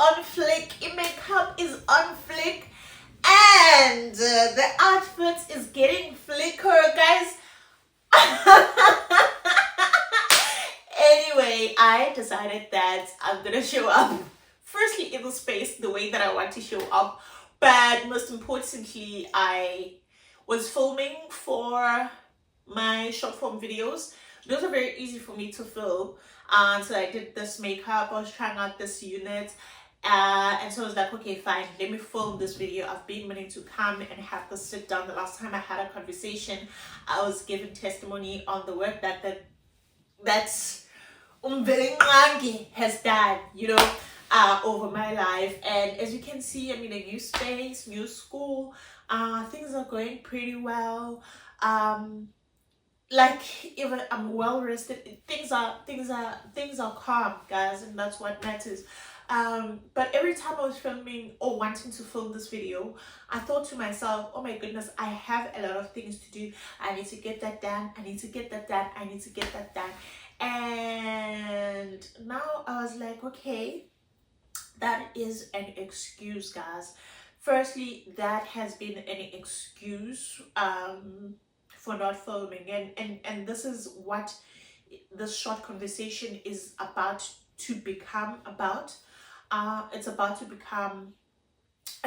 on flick, makeup is on flick, and the outfit is getting flicker, guys. Anyway, I decided that I'm gonna show up firstly in the space the way that I want to show up, but most importantly, I was filming for my short form videos. Those are very easy for me to film, and so I did this makeup. I was trying out this unit, and so I was like, okay, fine, let me film this video. I've been meaning to come and have this sit down. The last time I had a conversation, I was giving testimony on the work that's has done, over my life. And as you can see, I'm in a new space, new school. Things are going pretty well. Like, even I'm well rested. Things are calm, guys, and that's what matters. But every time I was filming or wanting to film this video, I thought to myself, oh my goodness, I have a lot of things to do. I need to get that done. I need to get that done. I need to get that done. And now I was like, okay, that is an excuse, guys. Firstly, that has been an excuse for not filming, and this is what this short conversation is about to become about. It's about to become,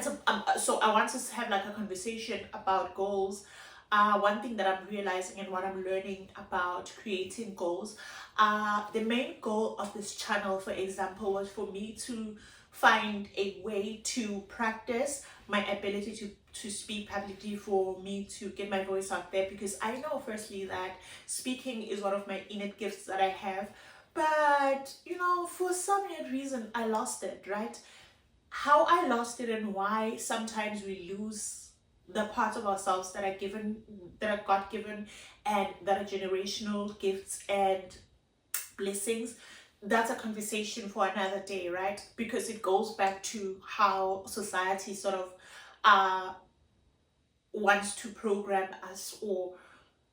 so I want us to have like a conversation about goals. One thing that I'm realizing and what I'm learning about creating goals, the main goal of this channel, for example, was for me to find a way to practice my ability to speak publicly, for me to get my voice out there, because I know firstly that speaking is one of my innate gifts that I have, but for some weird reason I lost it, right? How I lost it and why sometimes we lose the parts of ourselves that are God-given, and that are generational gifts and blessings, that's a conversation for another day, right? Because it goes back to how society sort of wants to program us, or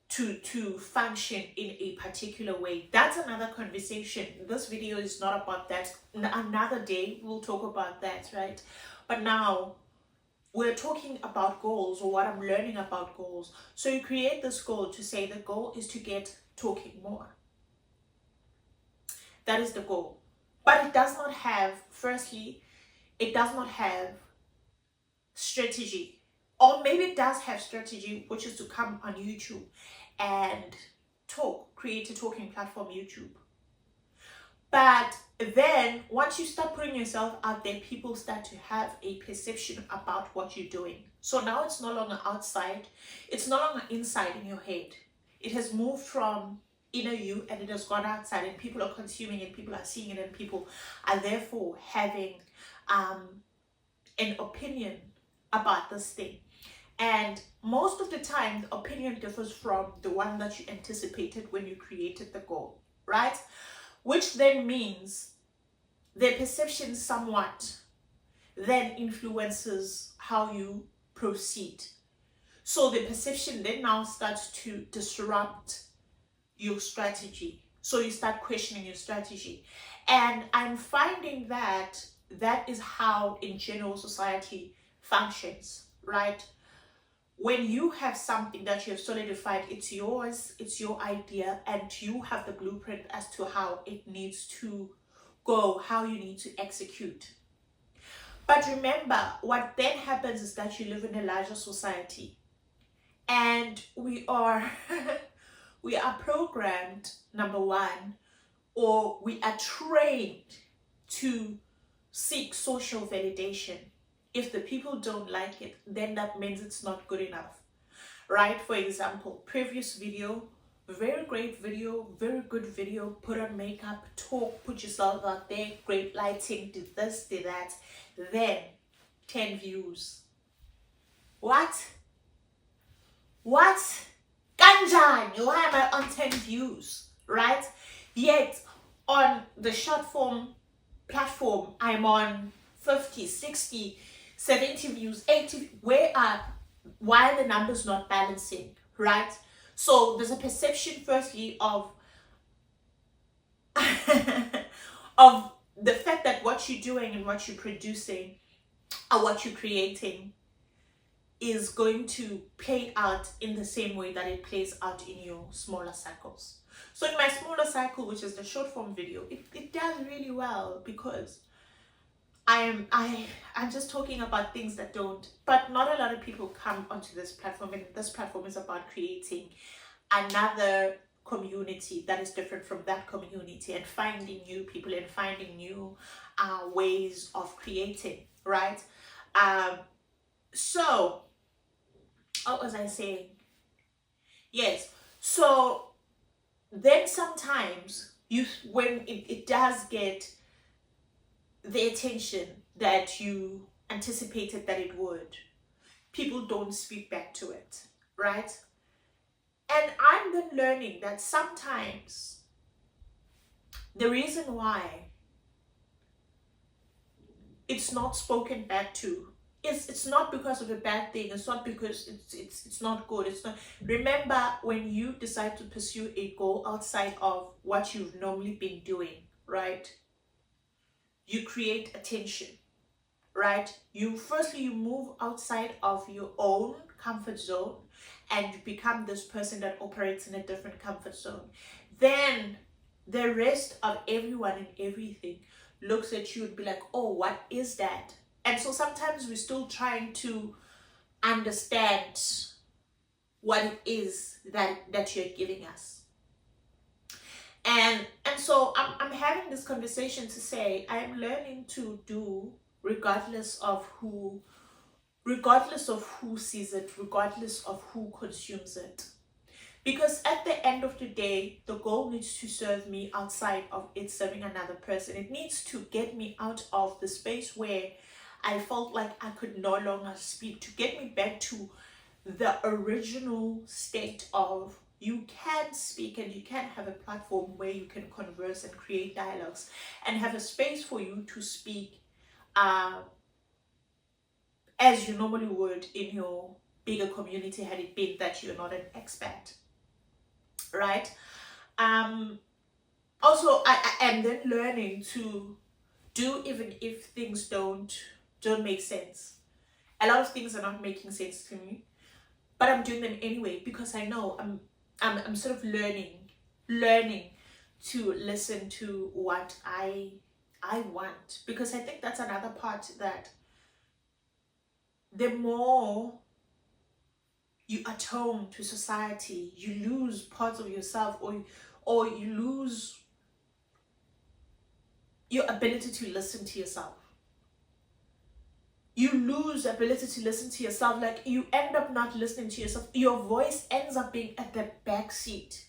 to function in a particular way. That's another conversation. This video is not about that. Another day we'll talk about that, right? But now we're talking about goals, or what I'm learning about goals. So you create this goal to say the goal is to get talking more. That is the goal. But it does not have, firstly, it does not have strategy. Or maybe it does have strategy, which is to come on YouTube and talk, create a talking platform, YouTube. But then once you start putting yourself out there, people start to have a perception about what you're doing. So now it's no longer outside, it's no longer inside in your head. It has moved from inner you and it has gone outside, and people are consuming it, people are seeing it, and people are therefore having an opinion about this thing. And most of the time, the opinion differs from the one that you anticipated when you created the goal, right? Which then means their perception somewhat then influences how you proceed. So the perception then now starts to disrupt your strategy. So you start questioning your strategy. And I'm finding that that is how in general society functions, right? When you have something that you have solidified, it's yours, it's your idea, and you have the blueprint as to how it needs to go, how you need to execute. But remember, what then happens is that you live in a larger society, and we are we are programmed, number one, or we are trained to seek social validation. If the people don't like it, then that means it's not good enough, right? For example, previous video, very great video, very good video, put on makeup, talk, put yourself out there, great lighting, did this, did that, then 10 views. What? Kanjani, why am I on 10 views, right? Yet on the short form platform, I'm on 50, 60, 70 views, 80. Why are the numbers not balancing, right? So there's a perception firstly of of the fact that what you're doing and what you're producing or what you're creating is going to play out in the same way that it plays out in your smaller cycles. So in my smaller cycle, which is the short form video, it does really well because I'm just talking about things that don't, but not a lot of people come onto this platform, and this platform is about creating another community that is different from that community and finding new people and finding new ways of creating, right? So what was I saying? Yes. So then sometimes when it does get the attention that you anticipated that it would, people don't speak back to it, right? And I'm then learning that sometimes the reason why it's not spoken back to it's not because of a bad thing. It's not because it's not good. It's not. Remember, when you decide to pursue a goal outside of what you've normally been doing, right? You create attention, right? You move outside of your own comfort zone and you become this person that operates in a different comfort zone. Then the rest of everyone and everything looks at you and be like, oh, what is that? And so sometimes we're still trying to understand what it is that you're giving us. And so I'm having this conversation to say I'm learning to do regardless of who sees it, regardless of who consumes it. Because at the end of the day, the goal needs to serve me outside of it serving another person. It needs to get me out of the space where I felt like I could no longer speak, to get me back to the original state of you can speak and you can have a platform where you can converse and create dialogues and have a space for you to speak as you normally would in your bigger community, had it been that you're not an expat, right? Also, I am then learning to do even if things don't make sense. A lot of things are not making sense to me, but I'm doing them anyway because I know I'm sort of learning to listen to what I want, because I think that's another part, that the more you atone to society, you lose parts of yourself, or you lose your ability to listen to yourself. You lose the ability to listen to yourself. Like, you end up not listening to yourself. Your voice ends up being at the back seat,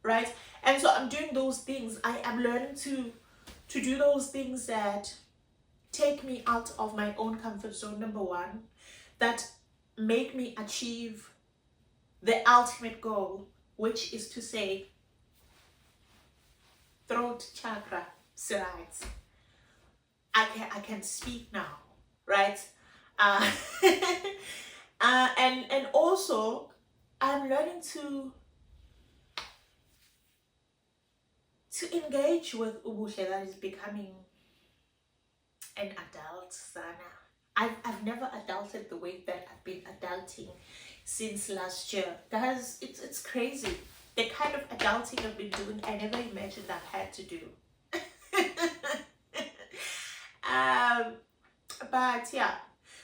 right? And so I'm doing those things. I am learning to do those things that take me out of my own comfort zone, number one, that make me achieve the ultimate goal, which is to say, throat chakra, right? I can speak now, right? And also I'm learning to engage with Ubushe, that is becoming an adult Sana. I've never adulted the way that I've been adulting since last year. Guys, it's crazy. The kind of adulting I've been doing, I never imagined I had to do. But yeah,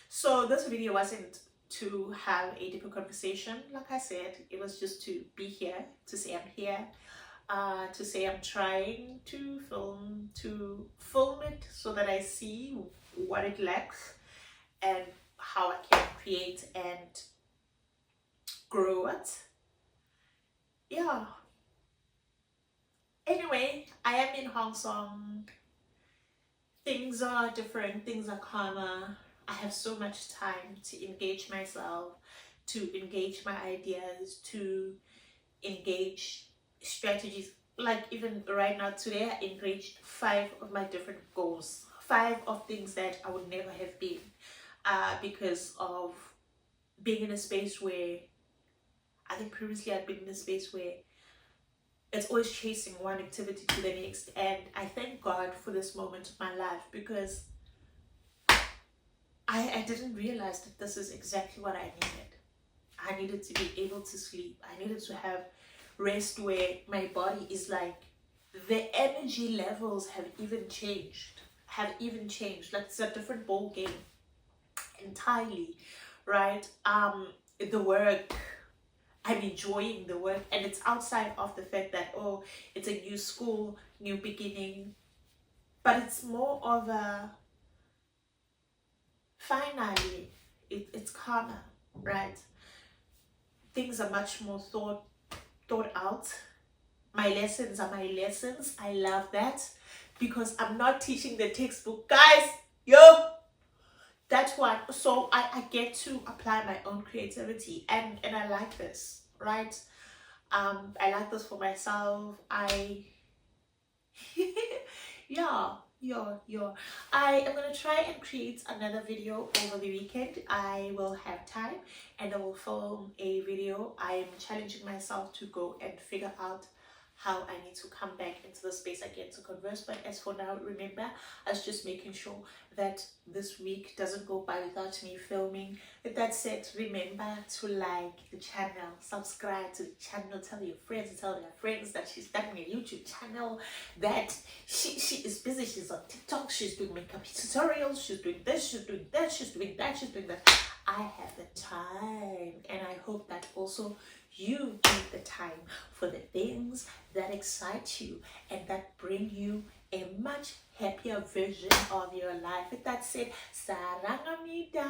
so this video wasn't to have a deeper conversation. Like I said, it was just to be here, to say I'm here, to say I'm trying to film it so that I see what it lacks and how I can create and grow it. Yeah. Anyway, I am in Hong Kong. Things are different, things are calmer. I have so much time to engage myself, to engage my ideas, to engage strategies. Like, even right now, today I engaged 5 of my different goals, 5 of things that I would never have been, because of being in a space where, I think previously I'd been in a space where it's always chasing one activity to the next. And I thank God for this moment of my life, because I didn't realize that this is exactly what I needed. I needed to be able to sleep. I needed to have rest where my body is like, the energy levels have even changed. Like it's a different ball game entirely, right? The work, I'm enjoying the work, and it's outside of the fact that, oh, it's a new school, new beginning, but it's more of a, finally, it's calmer, right? Things are much more thought out. My lessons are my lessons. I love that, because I'm not teaching the textbook, guys. Yo, that's what. So I get to apply my own creativity, and I like this, right? I like this for myself. Yeah. I am gonna try and create another video over the weekend. I will have time, and I will film a video. I am challenging myself to go and figure out how I need to come back into the space again to converse. But as for now, remember, I was just making sure that this week doesn't go by without me filming. With that said, remember to like the channel, subscribe to the channel, tell your friends, tell their friends that she's starting a YouTube channel, that she is busy, she's on TikTok, she's doing makeup tutorials, she's doing this, she's doing that, she's doing that, she's doing that. I have the time, and I hope that also you take the time for the things that excite you and that bring you a much happier version of your life. With that said, Sarangamida.